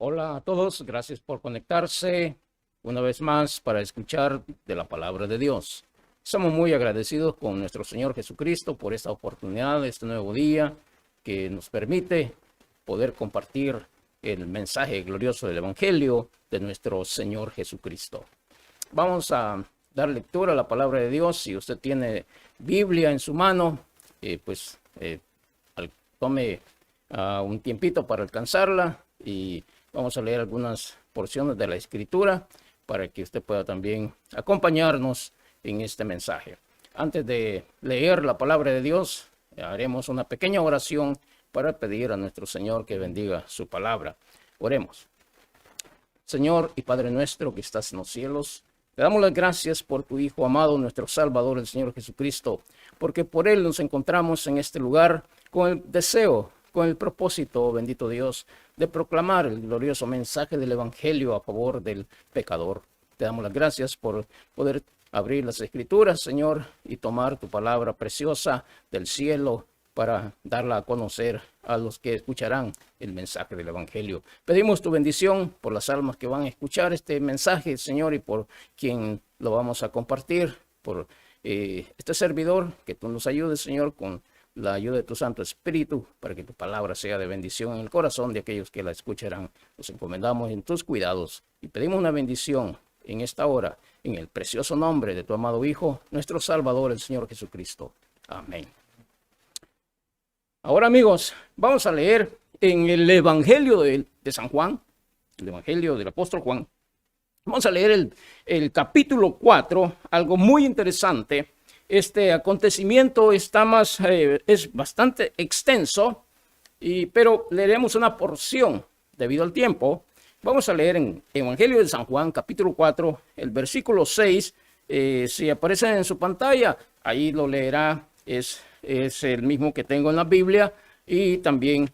Hola a todos, gracias por conectarse una vez más para escuchar de la palabra de Dios. Estamos muy agradecidos con nuestro Señor Jesucristo por esta oportunidad, este nuevo día que nos permite poder compartir el mensaje glorioso del Evangelio de nuestro Señor Jesucristo. Vamos a dar lectura a la palabra de Dios. Si usted tiene Biblia en su mano, tome un tiempito para alcanzarla y vamos a leer algunas porciones de la Escritura para que usted pueda también acompañarnos en este mensaje. Antes de leer la palabra de Dios, haremos una pequeña oración para pedir a nuestro Señor que bendiga su palabra. Oremos. Señor y Padre nuestro que estás en los cielos, te damos las gracias por tu Hijo amado, nuestro Salvador, el Señor Jesucristo, porque por Él nos encontramos en este lugar con el deseo, con el propósito, bendito Dios, de proclamar el glorioso mensaje del Evangelio a favor del pecador. Te damos las gracias por poder abrir las Escrituras, Señor, y tomar tu palabra preciosa del cielo para darla a conocer a los que escucharán el mensaje del Evangelio. Pedimos tu bendición por las almas que van a escuchar este mensaje, Señor, y por quien lo vamos a compartir, por este servidor, que tú nos ayudes, Señor, con la ayuda de tu Santo Espíritu, para que tu palabra sea de bendición en el corazón de aquellos que la escucharán. Nos encomendamos en tus cuidados y pedimos una bendición en esta hora, en el precioso nombre de tu amado Hijo, nuestro Salvador, el Señor Jesucristo. Amén. Ahora, amigos, vamos a leer en el Evangelio de San Juan, el Evangelio del apóstol Juan. Vamos a leer el capítulo 4, algo muy interesante. Este acontecimiento es bastante extenso, pero leeremos una porción debido al tiempo. Vamos a leer en Evangelio de San Juan, capítulo 4, el versículo 6. Si aparece en su pantalla, ahí lo leerá. Es el mismo que tengo en la Biblia y también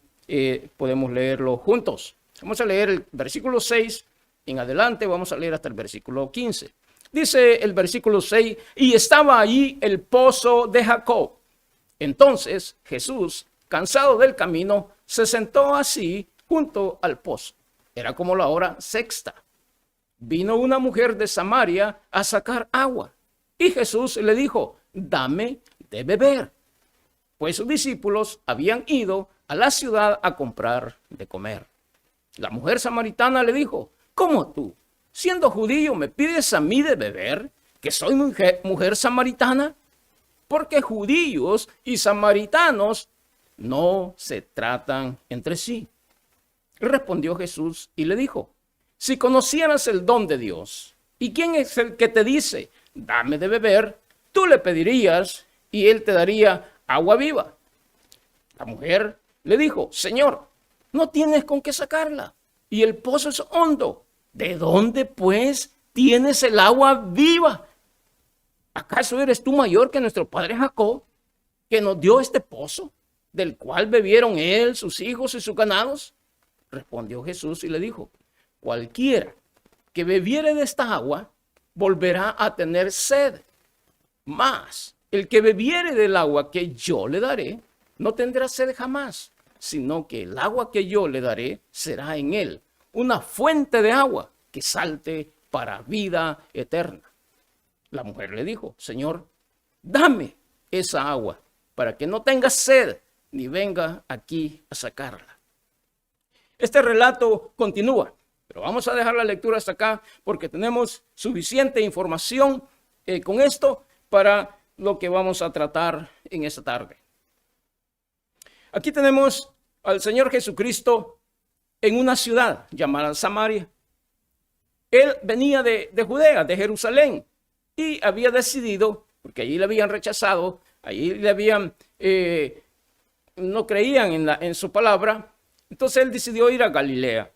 podemos leerlo juntos. Vamos a leer el versículo 6 en adelante, vamos a leer hasta el versículo 15. Dice el versículo 6, y estaba allí el pozo de Jacob. Entonces Jesús, cansado del camino, se sentó así junto al pozo. Era como la hora sexta. Vino una mujer de Samaria a sacar agua. Y Jesús le dijo, dame de beber. Pues sus discípulos habían ido a la ciudad a comprar de comer. La mujer samaritana le dijo, ¿cómo tú, siendo judío, me pides a mí de beber, que soy mujer samaritana? Porque judíos y samaritanos no se tratan entre sí. Respondió Jesús y le dijo, si conocieras el don de Dios, ¿y quién es el que te dice, dame de beber? Tú le pedirías y él te daría agua viva. La mujer le dijo, Señor, no tienes con qué sacarla, y el pozo es hondo. ¿De dónde, pues, tienes el agua viva? ¿Acaso eres tú mayor que nuestro padre Jacob, que nos dio este pozo, del cual bebieron él, sus hijos y sus ganados? Respondió Jesús y le dijo, cualquiera que bebiere de esta agua, volverá a tener sed. Mas el que bebiere del agua que yo le daré, no tendrá sed jamás, sino que el agua que yo le daré será en él una fuente de agua que salte para vida eterna. La mujer le dijo, Señor, dame esa agua para que no tenga sed ni venga aquí a sacarla. Este relato continúa, pero vamos a dejar la lectura hasta acá porque tenemos suficiente información con esto para lo que vamos a tratar en esta tarde. Aquí tenemos al Señor Jesucristo en una ciudad llamada Samaria. Él venía de Judea, de Jerusalén, y había decidido, porque allí le habían rechazado, allí le habían, no creían en su palabra, entonces él decidió ir a Galilea.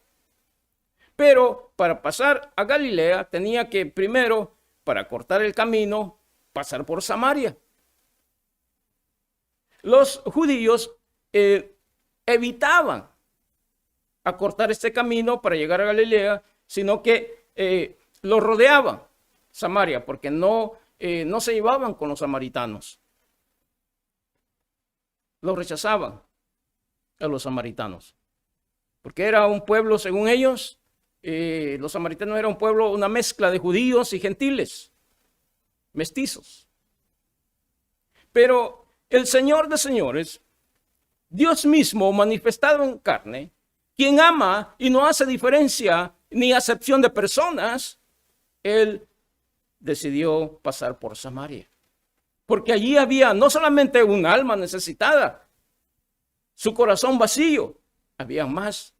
Pero para pasar a Galilea tenía que primero, para cortar el camino, pasar por Samaria. Los judíos evitaban acortar este camino para llegar a Galilea, sino que lo rodeaban Samaria, porque no se llevaban con los samaritanos. Los rechazaban a los samaritanos. porque era un pueblo, según ellos, los samaritanos eran un pueblo, una mezcla de judíos y gentiles, mestizos. Pero el Señor de señores, Dios mismo manifestado en carne, quien ama y no hace diferencia ni acepción de personas, Él decidió pasar por Samaria. Porque allí había no solamente un alma necesitada, su corazón vacío, había más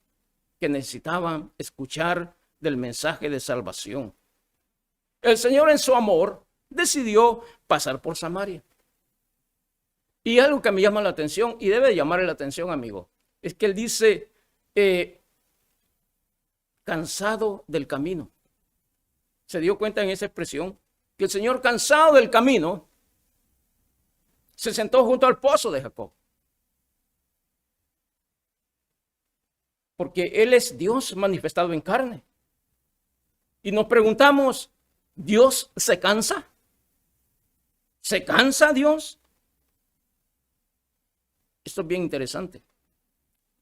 que necesitaban escuchar del mensaje de salvación. El Señor en su amor decidió pasar por Samaria. Y algo que me llama la atención, y debe llamarle la atención, amigo, es que Él dice, cansado del camino. ¿Se dio cuenta en esa expresión? Que el Señor, cansado del camino, se sentó junto al pozo de Jacob. Porque Él es Dios manifestado en carne. Y nos preguntamos, ¿Dios se cansa? ¿Se cansa Dios? Esto es bien interesante.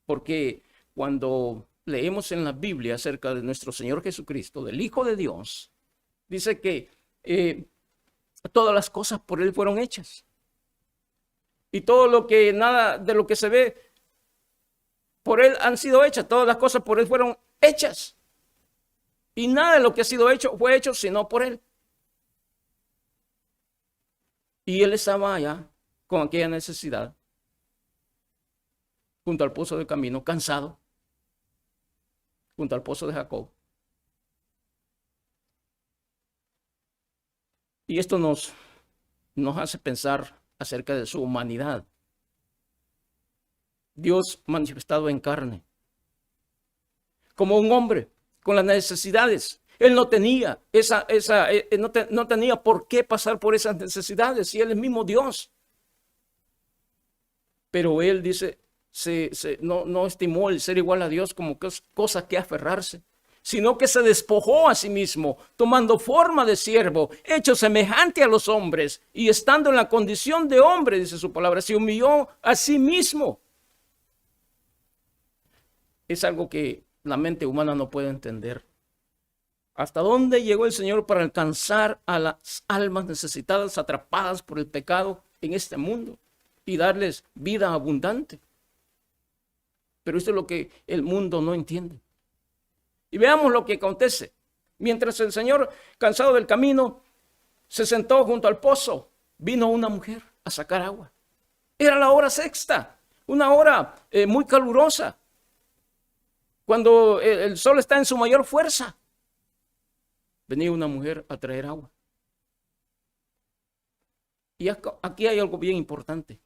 Porque cuando leemos en la Biblia acerca de nuestro Señor Jesucristo, del Hijo de Dios, dice que todas las cosas por Él fueron hechas. Y todo lo que, nada de lo que se ve, por Él han sido hechas. Todas las cosas por Él fueron hechas. Y nada de lo que ha sido hecho fue hecho sino por Él. Y Él estaba allá con aquella necesidad, junto al pozo del camino, cansado, junto al pozo de Jacob. Y esto nos hace pensar acerca de su humanidad. Dios manifestado en carne, como un hombre con las necesidades. Él no tenía no tenía por qué pasar por esas necesidades, y Él es mismo Dios. Pero Él dice, no estimó el ser igual a Dios como cosa que aferrarse, sino que se despojó a sí mismo, tomando forma de siervo, hecho semejante a los hombres, y estando en la condición de hombre, dice su palabra, se humilló a sí mismo. Es algo que la mente humana no puede entender. ¿Hasta dónde llegó el Señor para alcanzar a las almas necesitadas, atrapadas por el pecado en este mundo, y darles vida abundante? Pero esto es lo que el mundo no entiende. Y veamos lo que acontece. Mientras el Señor, cansado del camino, se sentó junto al pozo, vino una mujer a sacar agua. Era la hora sexta, una hora muy calurosa, cuando el sol está en su mayor fuerza. Venía una mujer a traer agua. Y aquí hay algo bien importante.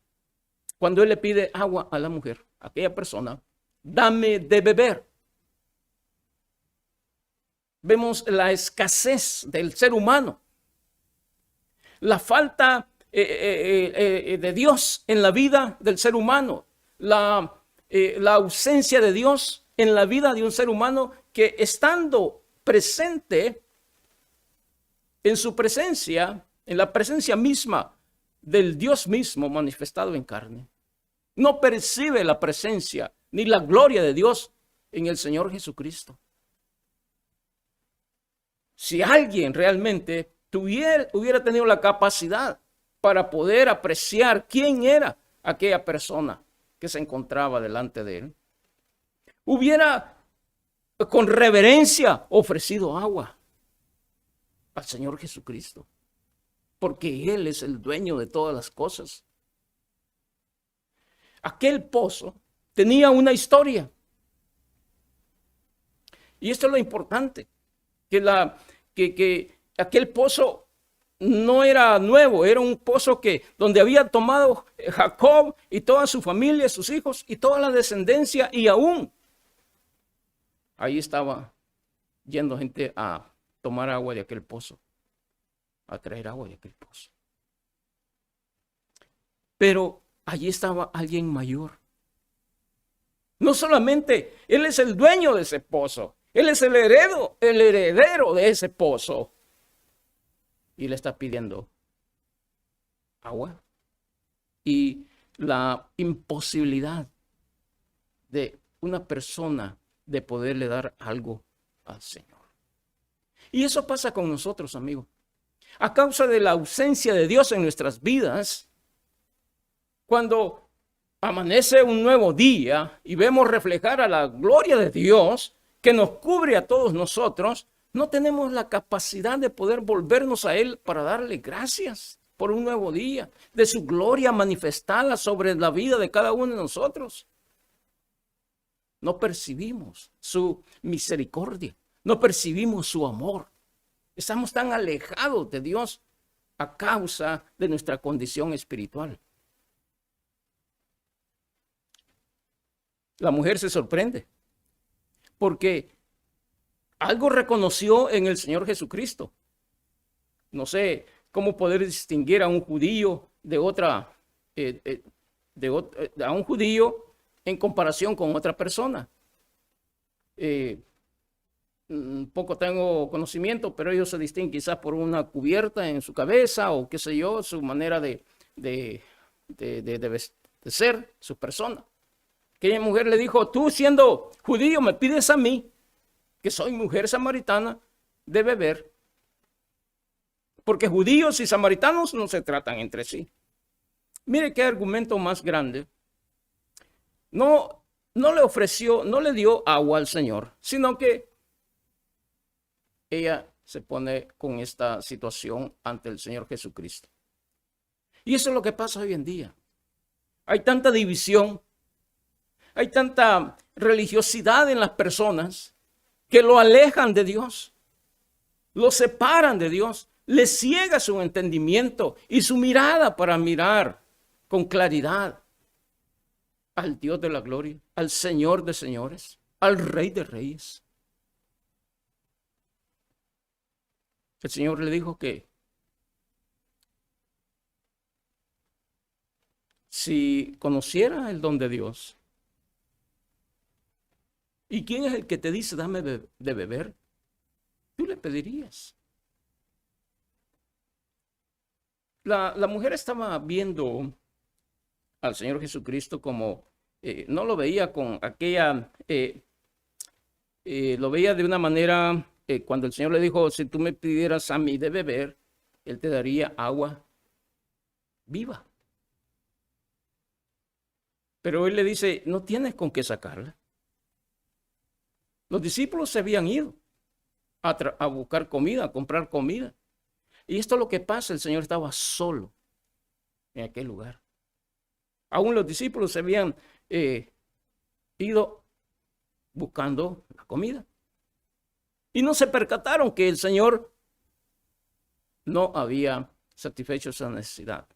Cuando Él le pide agua a la mujer, a aquella persona, dame de beber. Vemos la escasez del ser humano, la falta de Dios en la vida del ser humano, la ausencia de Dios en la vida de un ser humano que, estando presente en su presencia, en la presencia misma del Dios mismo manifestado en carne, no percibe la presencia ni la gloria de Dios en el Señor Jesucristo. Si alguien realmente hubiera tenido la capacidad para poder apreciar quién era aquella persona que se encontraba delante de él, hubiera con reverencia ofrecido agua al Señor Jesucristo, porque Él es el dueño de todas las cosas. Aquel pozo tenía una historia. Y esto es lo importante, que aquel pozo no era nuevo, era un pozo donde había tomado Jacob y toda su familia, sus hijos y toda la descendencia, y aún ahí estaba yendo gente a tomar agua de aquel pozo, a traer agua de aquel pozo. Pero allí estaba alguien mayor. No solamente Él es el dueño de ese pozo, Él es el heredero de ese pozo. Y le está pidiendo agua. Y la imposibilidad de una persona de poderle dar algo al Señor. Y eso pasa con nosotros, amigos. A causa de la ausencia de Dios en nuestras vidas, cuando amanece un nuevo día y vemos reflejar a la gloria de Dios que nos cubre a todos nosotros, no tenemos la capacidad de poder volvernos a Él para darle gracias por un nuevo día, de su gloria manifestada sobre la vida de cada uno de nosotros. No percibimos su misericordia, no percibimos su amor. Estamos tan alejados de Dios a causa de nuestra condición espiritual. La mujer se sorprende porque algo reconoció en el Señor Jesucristo. No sé cómo poder distinguir a un judío a un judío en comparación con otra persona. Poco tengo conocimiento, pero ellos se distinguen quizás por una cubierta en su cabeza o qué sé yo, su manera de ser, su persona. Aquella mujer le dijo, tú siendo judío me pides a mí, que soy mujer samaritana, de beber. Porque judíos y samaritanos no se tratan entre sí. Mire qué argumento más grande. No le dio agua al Señor, sino que ella se pone con esta situación ante el Señor Jesucristo. Y eso es lo que pasa hoy en día. Hay tanta división, hay tanta religiosidad en las personas que lo alejan de Dios, lo separan de Dios, le ciega su entendimiento y su mirada para mirar con claridad al Dios de la gloria, al Señor de señores, al Rey de reyes. El Señor le dijo que si conociera el don de Dios, ¿y quién es el que te dice dame de beber? Tú le pedirías. La mujer estaba viendo al Señor Jesucristo como, no lo veía con aquella, lo veía de una manera, cuando el Señor le dijo, si tú me pidieras a mí de beber, Él te daría agua viva. Pero Él le dice, no tienes con qué sacarla. Los discípulos se habían ido a buscar comida, a comprar comida. Y esto es lo que pasa, el Señor estaba solo en aquel lugar. Aún los discípulos se habían ido buscando la comida. Y no se percataron que el Señor no había satisfecho esa necesidad.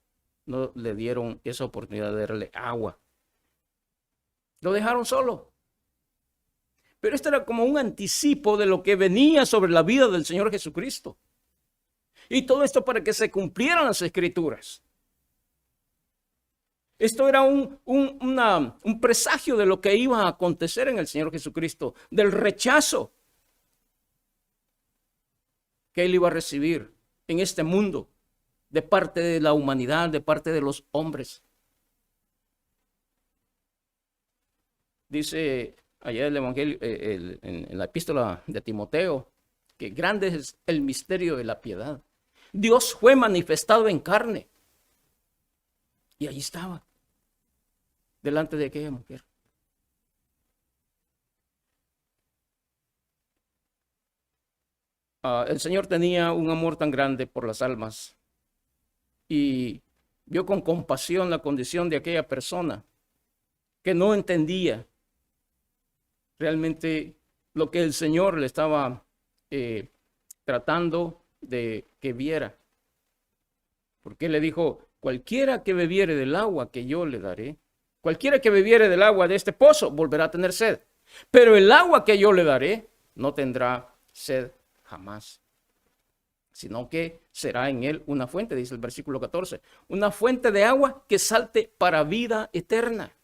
No le dieron esa oportunidad de darle agua. Lo dejaron solo. Pero esto era como un anticipo de lo que venía sobre la vida del Señor Jesucristo. Y todo esto para que se cumplieran las Escrituras. Esto era un presagio de lo que iba a acontecer en el Señor Jesucristo, del rechazo que Él iba a recibir en este mundo de parte de la humanidad, de parte de los hombres. Dice allá el Evangelio, en la epístola de Timoteo, que grande es el misterio de la piedad. Dios fue manifestado en carne. Y allí estaba, delante de aquella mujer. El Señor tenía un amor tan grande por las almas y vio con compasión la condición de aquella persona que no entendía realmente lo que el Señor le estaba tratando de que viera. Porque le dijo, cualquiera que bebiere del agua que yo le daré, cualquiera que bebiere del agua de este pozo volverá a tener sed. Pero el agua que yo le daré no tendrá sed jamás, sino que será en él una fuente, dice el versículo 14, una fuente de agua que salte para vida eterna.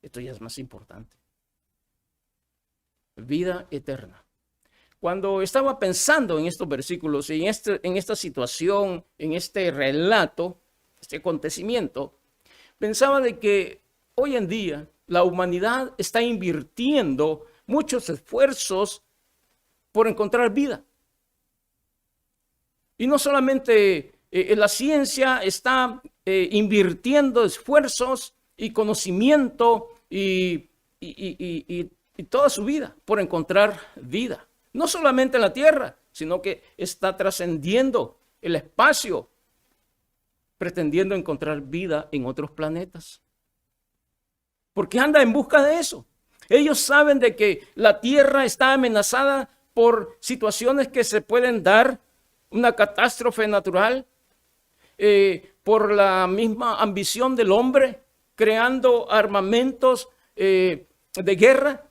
Esto ya es más importante. Vida eterna. Cuando estaba pensando en estos versículos y en esta situación, en este relato, este acontecimiento, pensaba de que hoy en día la humanidad está invirtiendo muchos esfuerzos por encontrar vida. Y no solamente la ciencia está invirtiendo esfuerzos y conocimiento y toda su vida por encontrar vida. No solamente en la Tierra, sino que está trascendiendo el espacio, pretendiendo encontrar vida en otros planetas. Porque anda en busca de eso. Ellos saben de que la Tierra está amenazada por situaciones que se pueden dar, una catástrofe natural, por la misma ambición del hombre, creando armamentos de guerra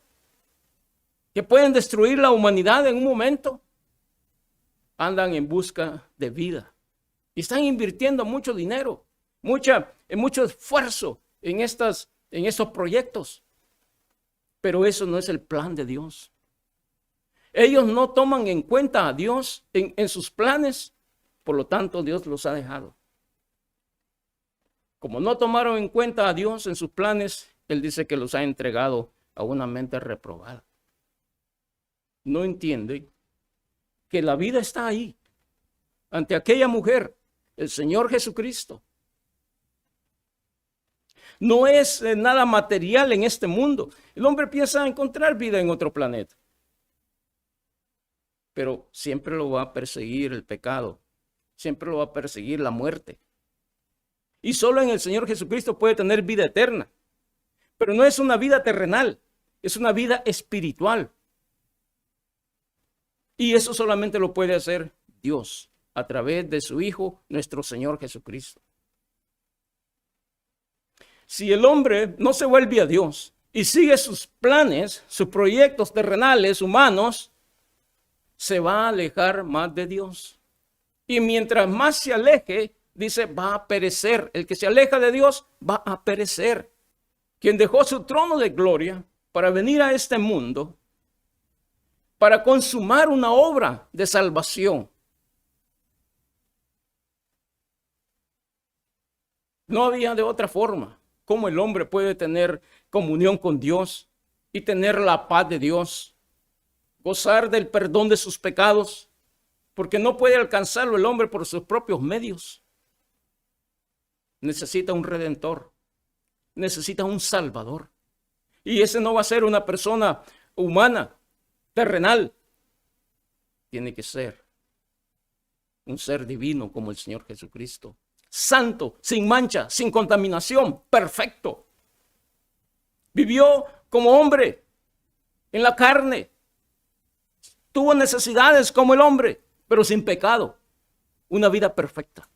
que pueden destruir la humanidad en un momento. Andan en busca de vida y están invirtiendo mucho dinero, mucho esfuerzo en estos proyectos. Pero eso no es el plan de Dios. Ellos no toman en cuenta a Dios en sus planes, por lo tanto Dios los ha dejado. Como no tomaron en cuenta a Dios en sus planes, Él dice que los ha entregado a una mente reprobada. No entienden que la vida está ahí, ante aquella mujer, el Señor Jesucristo. No es nada material en este mundo. El hombre piensa encontrar vida en otro planeta. Pero siempre lo va a perseguir el pecado. Siempre lo va a perseguir la muerte. Y solo en el Señor Jesucristo puede tener vida eterna. Pero no es una vida terrenal, es una vida espiritual. Y eso solamente lo puede hacer Dios a través de su Hijo, nuestro Señor Jesucristo. Si el hombre no se vuelve a Dios y sigue sus planes, sus proyectos terrenales, humanos, se va a alejar más de Dios. Y mientras más se aleje, dice, va a perecer. El que se aleja de Dios va a perecer. Quien dejó su trono de gloria para venir a este mundo, para consumar una obra de salvación. No había de otra forma. ¿Cómo el hombre puede tener comunión con Dios y tener la paz de Dios? Gozar del perdón de sus pecados, porque no puede alcanzarlo el hombre por sus propios medios. Necesita un redentor, necesita un salvador. Y ese no va a ser una persona humana, terrenal. Tiene que ser un ser divino como el Señor Jesucristo. Santo, sin mancha, sin contaminación, perfecto. Vivió como hombre en la carne. Tuvo necesidades como el hombre, pero sin pecado. Una vida perfecta.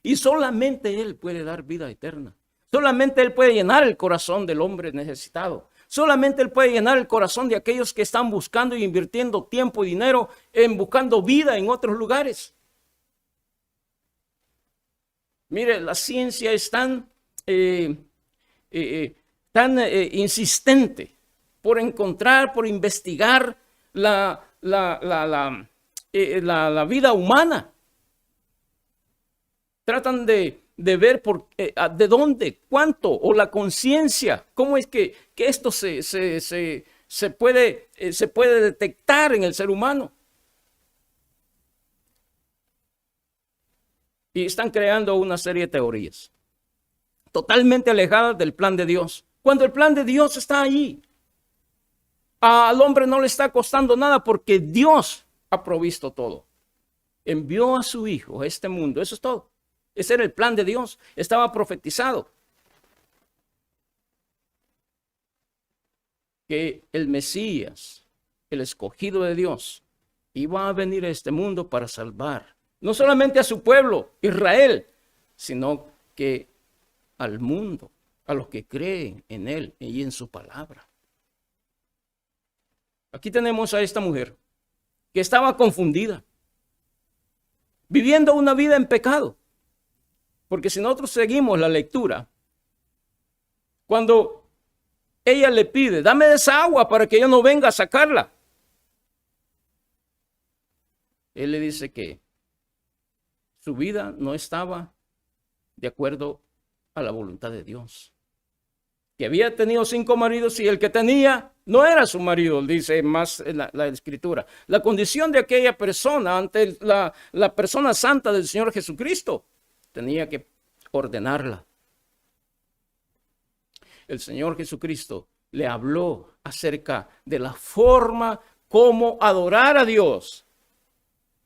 Y solamente Él puede dar vida eterna. Solamente Él puede llenar el corazón del hombre necesitado. Solamente Él puede llenar el corazón de aquellos que están buscando y invirtiendo tiempo y dinero en buscando vida en otros lugares. Mire, la ciencia es tan insistente por encontrar, por investigar la vida humana. Tratan de ver de dónde, cuánto, o la conciencia, cómo es que esto se puede detectar en el ser humano. Y están creando una serie de teorías totalmente alejadas del plan de Dios. Cuando el plan de Dios está allí, al hombre no le está costando nada porque Dios ha provisto todo. Envió a su Hijo a este mundo, eso es todo. Ese era el plan de Dios, estaba profetizado. Que el Mesías, el escogido de Dios, iba a venir a este mundo para salvar no solamente a su pueblo, Israel, sino que al mundo, a los que creen en Él y en su palabra. Aquí tenemos a esta mujer que estaba confundida, viviendo una vida en pecado. Porque si nosotros seguimos la lectura, cuando ella le pide, dame de esa agua para que yo no venga a sacarla, Él le dice que su vida no estaba de acuerdo a la voluntad de Dios. que había tenido 5 maridos y el que tenía no era su marido, dice más la escritura. La condición de aquella persona ante la persona santa del Señor Jesucristo tenía que ordenarla. El Señor Jesucristo le habló acerca de la forma como adorar a Dios.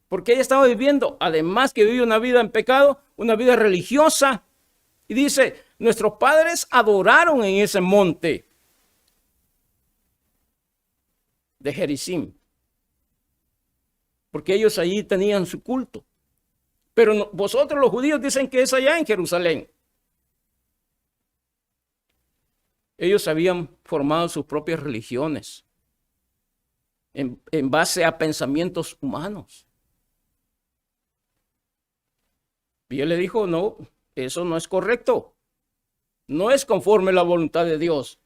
Porque ella estaba viviendo, además que vivía una vida en pecado, una vida religiosa. Y dice, nuestros padres adoraron en ese monte de Gerizim. Porque ellos allí tenían su culto. Pero vosotros los judíos dicen que es allá en Jerusalén. Ellos habían formado sus propias religiones en base a pensamientos humanos. Y él le dijo, no, eso no es correcto. No es conforme a la voluntad de Dios.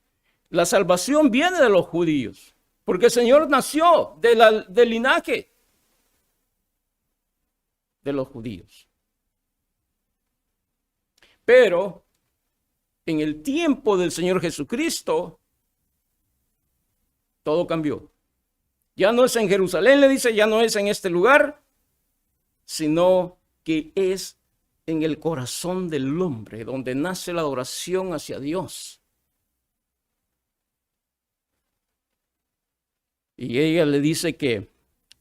La salvación viene de los judíos, porque el Señor nació del linaje de los judíos. Pero en el tiempo del Señor Jesucristo, todo cambió. Ya no es en Jerusalén, le dice, ya no es en este lugar, sino que es en el corazón del hombre, donde nace la adoración hacia Dios. Y ella le dice que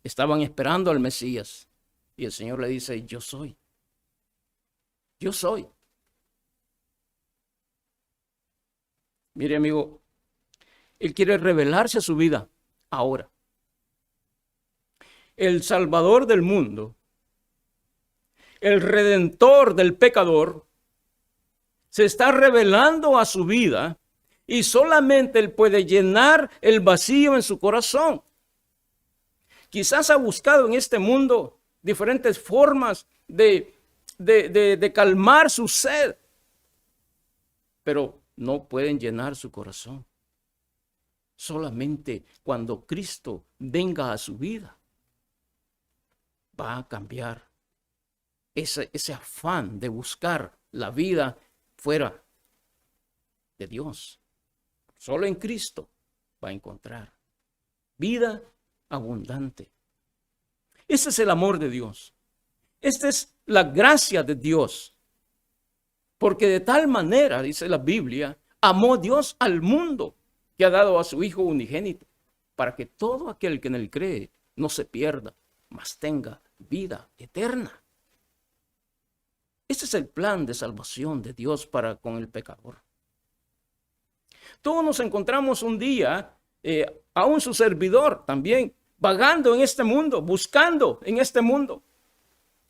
estaban esperando al Mesías. Y el Señor le dice, yo soy. Yo soy. Mire, amigo, Él quiere revelarse a su vida ahora. El Salvador del mundo, el Redentor del pecador, se está revelando a su vida y solamente Él puede llenar el vacío en su corazón. Quizás ha buscado en este mundo diferentes formas de calmar su sed, pero no pueden llenar su corazón. Solamente cuando Cristo venga a su vida, va a cambiar ese afán de buscar la vida fuera de Dios. Solo en Cristo va a encontrar vida abundante. Ese es el amor de Dios. Esta es la gracia de Dios. Porque de tal manera, dice la Biblia, amó Dios al mundo que ha dado a su Hijo unigénito, para que todo aquel que en él cree no se pierda, mas tenga vida eterna. Ese es el plan de salvación de Dios para con el pecador. Todos nos encontramos un día, aún su servidor también, vagando en este mundo, buscando en este mundo,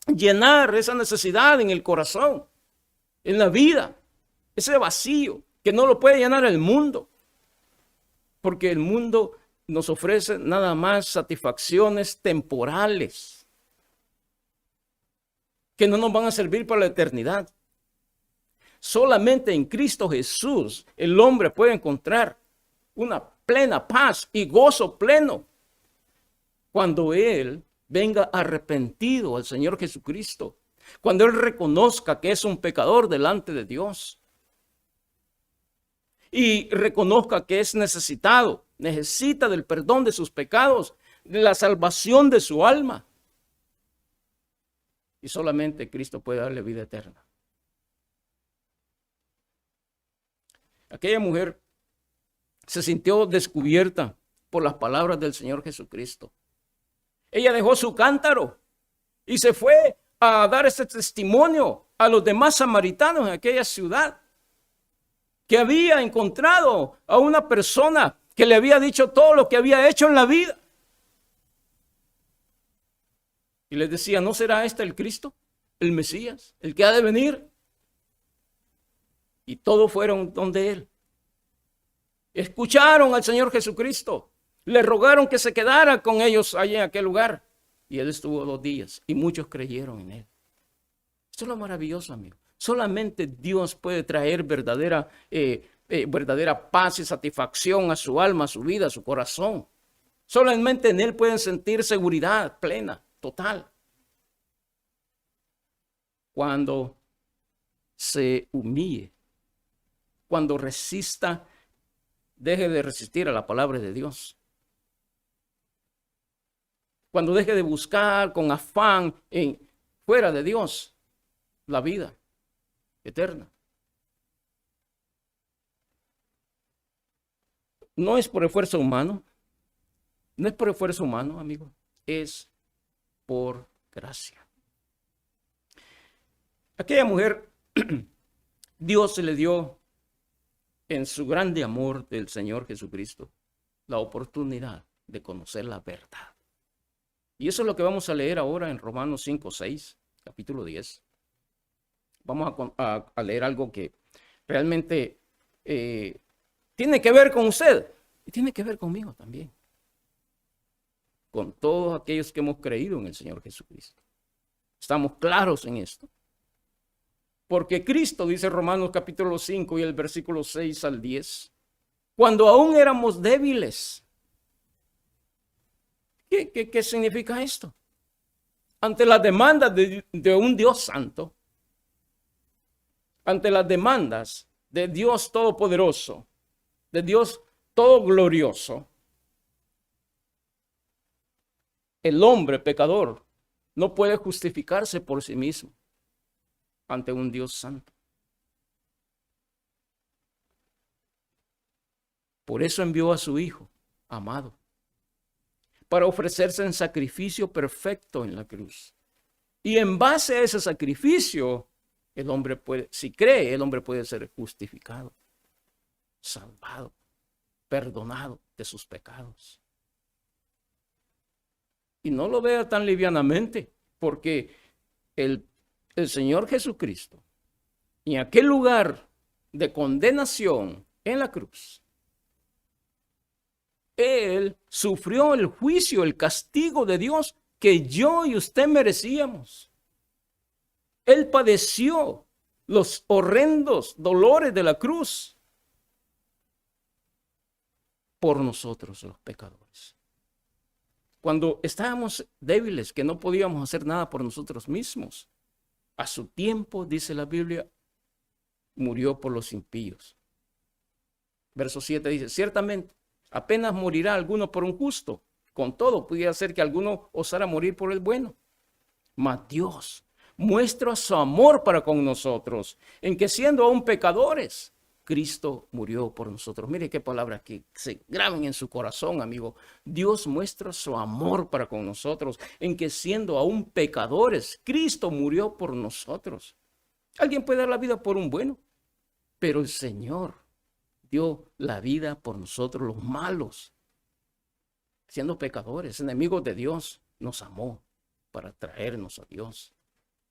llenar esa necesidad en el corazón, en la vida, ese vacío que no lo puede llenar el mundo. Porque el mundo nos ofrece nada más satisfacciones temporales que no nos van a servir para la eternidad. Solamente en Cristo Jesús el hombre puede encontrar una plena paz y gozo pleno cuando él venga arrepentido al Señor Jesucristo, cuando él reconozca que es un pecador delante de Dios y reconozca que es necesita del perdón de sus pecados, de la salvación de su alma. Y solamente Cristo puede darle vida eterna. Aquella mujer se sintió descubierta por las palabras del Señor Jesucristo. Ella dejó su cántaro y se fue a dar este testimonio a los demás samaritanos en aquella ciudad, que había encontrado a una persona que le había dicho todo lo que había hecho en la vida. Y les decía, ¿no será este el Cristo, el Mesías, el que ha de venir? Y todos fueron donde él. Escucharon al Señor Jesucristo. Le rogaron que se quedara con ellos allí en aquel lugar. Y él estuvo 2 días y muchos creyeron en él. Esto es lo maravilloso, amigo. Solamente Dios puede traer verdadera paz y satisfacción a su alma, a su vida, a su corazón. Solamente en él pueden sentir seguridad plena, total. Cuando se humille cuando resista, deje de resistir a la palabra de Dios. Cuando deje de buscar con afán fuera de Dios la vida eterna. No es por esfuerzo humano. No es por esfuerzo humano, amigo. Es por gracia. Aquella mujer, Dios se le dio en su grande amor del Señor Jesucristo la oportunidad de conocer la verdad. Y eso es lo que vamos a leer ahora en Romanos 5, 6, capítulo 10. Vamos a leer algo que realmente tiene que ver con usted y tiene que ver conmigo también. Con todos aquellos que hemos creído en el Señor Jesucristo. Estamos claros en esto. Porque Cristo, dice Romanos capítulo 5 y el versículo 6 al 10, cuando aún éramos débiles. ¿Qué significa esto? Ante las demandas de un Dios santo, ante las demandas de Dios todopoderoso, de Dios todo glorioso, el hombre pecador no puede justificarse por sí mismo ante un Dios santo. Por eso envió a su Hijo amado, para ofrecerse en sacrificio perfecto en la cruz. Y en base a ese sacrificio, el hombre puede, si cree, el hombre puede ser justificado, salvado, perdonado de sus pecados. Y no lo vea tan livianamente, porque el Señor Jesucristo, en aquel lugar de condenación en la cruz, Él sufrió el juicio, el castigo de Dios que yo y usted merecíamos. Él padeció los horrendos dolores de la cruz por nosotros los pecadores. Cuando estábamos débiles, que no podíamos hacer nada por nosotros mismos, a su tiempo, dice la Biblia, murió por los impíos. Verso 7 dice, ciertamente, apenas morirá alguno por un justo. Con todo, pudiera ser que alguno osara morir por el bueno. Mas Dios muestra su amor para con nosotros, en que siendo aún pecadores, Cristo murió por nosotros. Mire qué palabras que se graben en su corazón, amigo. Dios muestra su amor para con nosotros, en que siendo aún pecadores, Cristo murió por nosotros. Alguien puede dar la vida por un bueno, pero el Señor dio la vida por nosotros los malos. Siendo pecadores, enemigos de Dios, nos amó para traernos a Dios.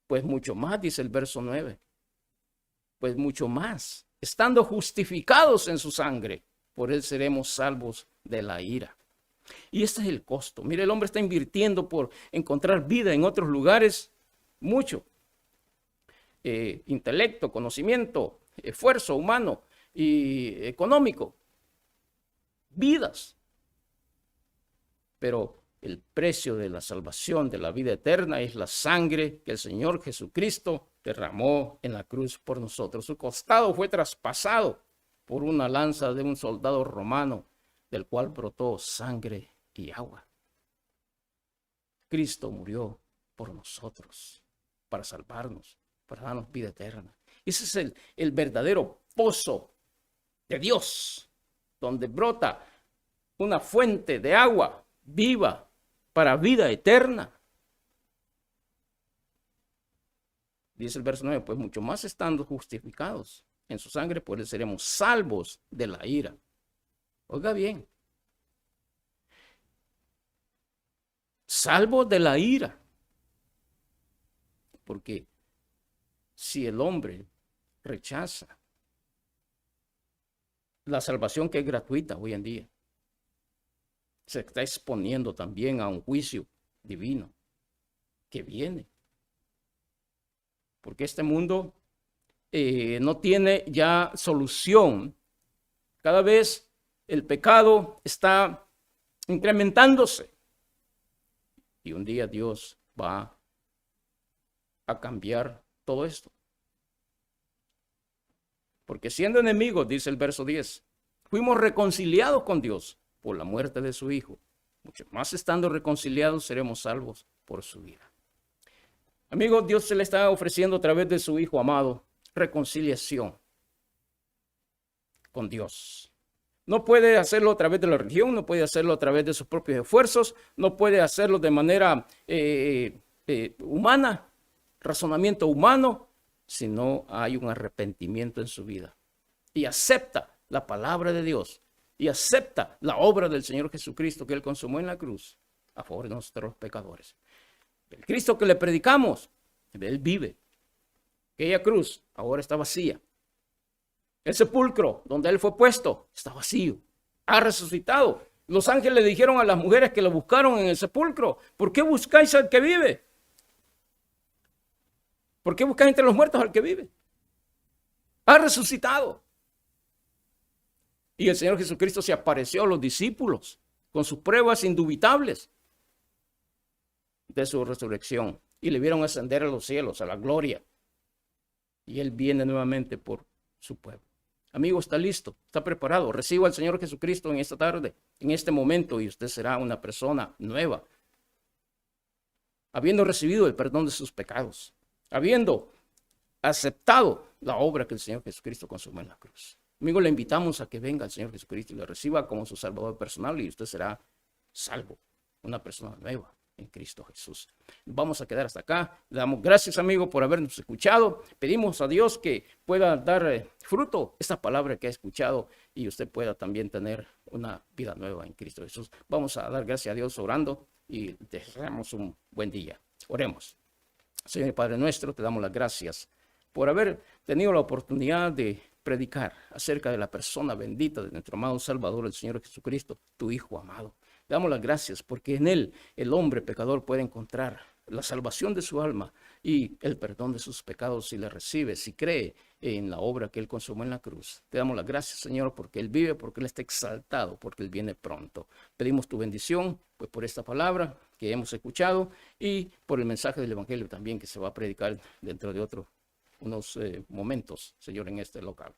Pues mucho más, dice el verso 9. Pues mucho más, estando justificados en su sangre, por él seremos salvos de la ira. Y este es el costo. Mire, el hombre está invirtiendo por encontrar vida en otros lugares, mucho. Intelecto, conocimiento, esfuerzo humano y económico. Vidas. Pero el precio de la salvación, de la vida eterna, es la sangre que el Señor Jesucristo derramó en la cruz por nosotros. Su costado fue traspasado por una lanza de un soldado romano, del cual brotó sangre y agua. Cristo murió por nosotros, para salvarnos, para darnos vida eterna. Ese es el verdadero pozo de Dios, donde brota una fuente de agua viva para vida eterna. Dice el verso 9, pues mucho más estando justificados en su sangre, pues seremos salvos de la ira. Oiga bien, salvos de la ira, porque si el hombre rechaza la salvación que es gratuita hoy en día, se está exponiendo también a un juicio divino que viene. Porque este mundo no tiene ya solución. Cada vez el pecado está incrementándose. Y un día Dios va a cambiar todo esto. Porque siendo enemigos, dice el verso 10, fuimos reconciliados con Dios por la muerte de su Hijo. Mucho más estando reconciliados, seremos salvos por su vida. Amigos, Dios se le está ofreciendo a través de su Hijo amado reconciliación con Dios. No puede hacerlo a través de la religión, no puede hacerlo a través de sus propios esfuerzos, no puede hacerlo de manera humana, razonamiento humano, si no hay un arrepentimiento en su vida y acepta la palabra de Dios y acepta la obra del Señor Jesucristo que Él consumó en la cruz a favor de nosotros pecadores. El Cristo que le predicamos, Él vive. Aquella cruz ahora está vacía. El sepulcro donde Él fue puesto está vacío. Ha resucitado. Los ángeles le dijeron a las mujeres que lo buscaron en el sepulcro: ¿por qué buscáis al que vive? ¿Por qué buscáis entre los muertos al que vive? Ha resucitado. Y el Señor Jesucristo se apareció a los discípulos con sus pruebas indubitables de su resurrección. Y le vieron ascender a los cielos, a la gloria. Y Él viene nuevamente por su pueblo. Amigo, ¿está listo? ¿Está preparado? Reciba al Señor Jesucristo en esta tarde, en este momento, y usted será una persona nueva. Habiendo recibido el perdón de sus pecados. Habiendo aceptado la obra que el Señor Jesucristo consumó en la cruz. Amigo, le invitamos a que venga el Señor Jesucristo y le reciba como su Salvador personal, y usted será salvo, una persona nueva en Cristo Jesús. Vamos a quedar hasta acá. Le damos gracias, amigo, por habernos escuchado. Pedimos a Dios que pueda dar fruto esta palabra que ha escuchado y usted pueda también tener una vida nueva en Cristo Jesús. Vamos a dar gracias a Dios orando y deseamos un buen día. Oremos. Señor y Padre nuestro, te damos las gracias por haber tenido la oportunidad de predicar acerca de la persona bendita de nuestro amado Salvador, el Señor Jesucristo, tu Hijo amado. Le damos las gracias porque en Él el hombre pecador puede encontrar la salvación de su alma y el perdón de sus pecados si le recibe, si cree en la obra que Él consumó en la cruz. Te damos las gracias, Señor, porque Él vive, porque Él está exaltado, porque Él viene pronto. Pedimos tu bendición pues por esta palabra que hemos escuchado y por el mensaje del Evangelio también que se va a predicar dentro de unos momentos, Señor, en este local.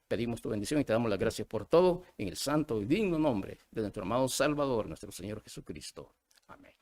Pedimos tu bendición y te damos las gracias por todo en el santo y digno nombre de nuestro amado Salvador, nuestro Señor Jesucristo. Amén.